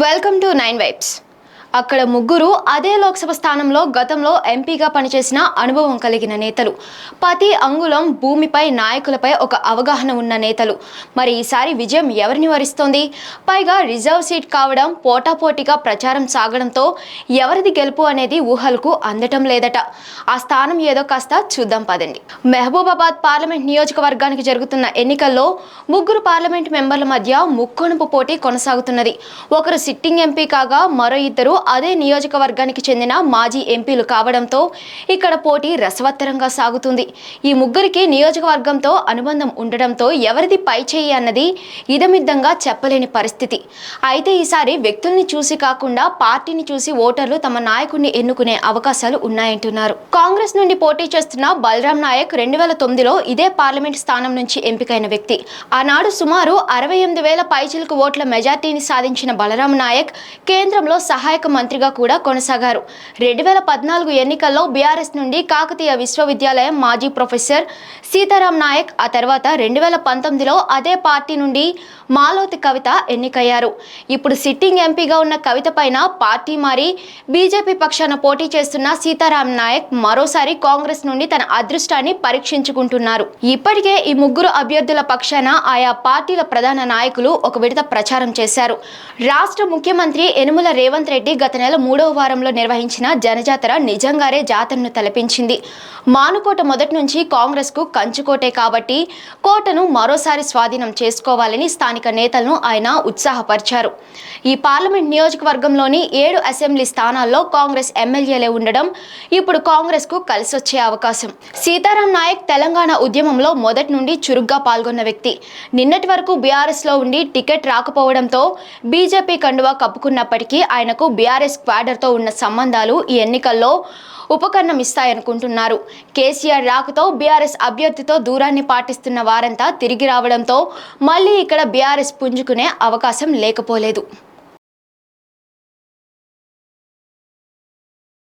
Welcome to 9 vibes. అక్కడ ముగ్గురు అదే లోక్సభ స్థానంలో గతంలో ఎంపీగా పనిచేసిన అనుభవం కలిగిన నేతలు, ప్రతి అంగుళం భూమిపై నాయకులపై ఒక అవగాహన ఉన్న నేతలు. మరి ఈసారి విజయం ఎవరిని వరిస్తోంది? పైగా రిజర్వ్ సీట్ కావడం, పోటాపోటీగా ప్రచారం సాగడంతో ఎవరిది గెలుపు అనేది ఊహలకు అందటం లేదట. ఆ స్థానం ఏదో కాస్త చూద్దాం పదండి. మహబూబాబాద్ పార్లమెంట్ నియోజకవర్గానికి జరుగుతున్న ఎన్నికల్లో ముగ్గురు పార్లమెంట్ మెంబర్ల మధ్య ముక్కొనుపు పోటీ కొనసాగుతున్నది. ఒకరు సిట్టింగ్ ఎంపీ కాగా మరో ఇద్దరు అదే నియోజకవర్గానికి చెందిన మాజీ ఎంపీలు కావడంతో ఇక్కడ పోటీ రసవత్తరంగా సాగుతుంది. ఈ ముగ్గురికి నియోజకవర్గంతో అనుబంధం ఉండడంతో ఎవరిది పై చేయి అన్నది ఇదమిద్దంగా చెప్పలేని పరిస్థితి. అయితే ఈసారి వ్యక్తుల్ని చూసి కాకుండా పార్టీని చూసి ఓటర్లు తమ నాయకుడిని ఎన్నుకునే అవకాశాలు ఉన్నాయంటున్నారు. కాంగ్రెస్ నుండి పోటీ చేస్తున్న బలరాం నాయక్ 2009లో ఇదే పార్లమెంట్ స్థానం నుంచి ఎంపికైన వ్యక్తి. ఆనాడు సుమారు 68,000 పైచిలకు ఓట్ల మెజార్టీని సాధించిన బలరాం నాయక్ కేంద్రంలో సహాయక మంత్రిగా కూడా కొనసాగారు. 2014 ఎన్నికల్లో బీఆర్ఎస్ నుండి కాకతీయ విశ్వవిద్యాలయం మాజీ ప్రొఫెసర్ సీతారాం నాయక్, ఆ తర్వాత 2019లో అదే పార్టీ నుండి మాలోతి కవిత ఎన్నికయ్యారు. ఇప్పుడు సిట్టింగ్ ఎంపీగా ఉన్న కవిత పైన పార్టీ మారి బీజేపీ పక్షాన పోటీ చేస్తున్న సీతారాం నాయక్ మరోసారి కాంగ్రెస్ నుండి తన అదృష్టాన్ని పరీక్షించుకుంటున్నారు. ఇప్పటికే ఈ ముగ్గురు అభ్యర్థుల పక్షాన ఆయా పార్టీల ప్రధాన నాయకులు ఒక విడత ప్రచారం చేశారు. రాష్ట్ర ముఖ్యమంత్రి యనుమల రేవంత్ రెడ్డి గత నెల 3వ వారంలో నిర్వహించిన జనజాతర నిజంగానే జాతరను తలపించింది. మానుకోట మొదటి నుంచి కాంగ్రెస్ కు కంచుకోటే కాబట్టి కోటను మరోసారి స్వాధీనం చేసుకోవాలని స్థానిక నేతలను ఆయన ఉత్సాహపరిచారు. ఈ పార్లమెంట్ నియోజకవర్గంలోని 7 అసెంబ్లీ స్థానాల్లో కాంగ్రెస్ ఎమ్మెల్యేలే ఉండడం ఇప్పుడు కాంగ్రెస్ కు కలిసొచ్చే అవకాశం. సీతారాం నాయక్ తెలంగాణ ఉద్యమంలో మొదటి నుండి చురుగ్గా పాల్గొన్న వ్యక్తి. నిన్నటి వరకు బీఆర్ఎస్ లో ఉండి టికెట్ రాకపోవడంతో బీజేపీ కండువా కప్పుకున్నప్పటికీ ఆయనకు బీఆర్ఎస్ క్వాడర్తో ఉన్న సంబంధాలు ఈ ఎన్నికల్లో ఉపకరణం ఇస్తాయనుకుంటున్నారు. కేసీఆర్ రాకతో బీఆర్ఎస్ అభ్యర్థితో దూరాన్ని పాటిస్తున్న వారంతా తిరిగి రావడంతో మళ్ళీ ఇక్కడ బీఆర్ఎస్ పుంజుకునే అవకాశం లేకపోలేదు.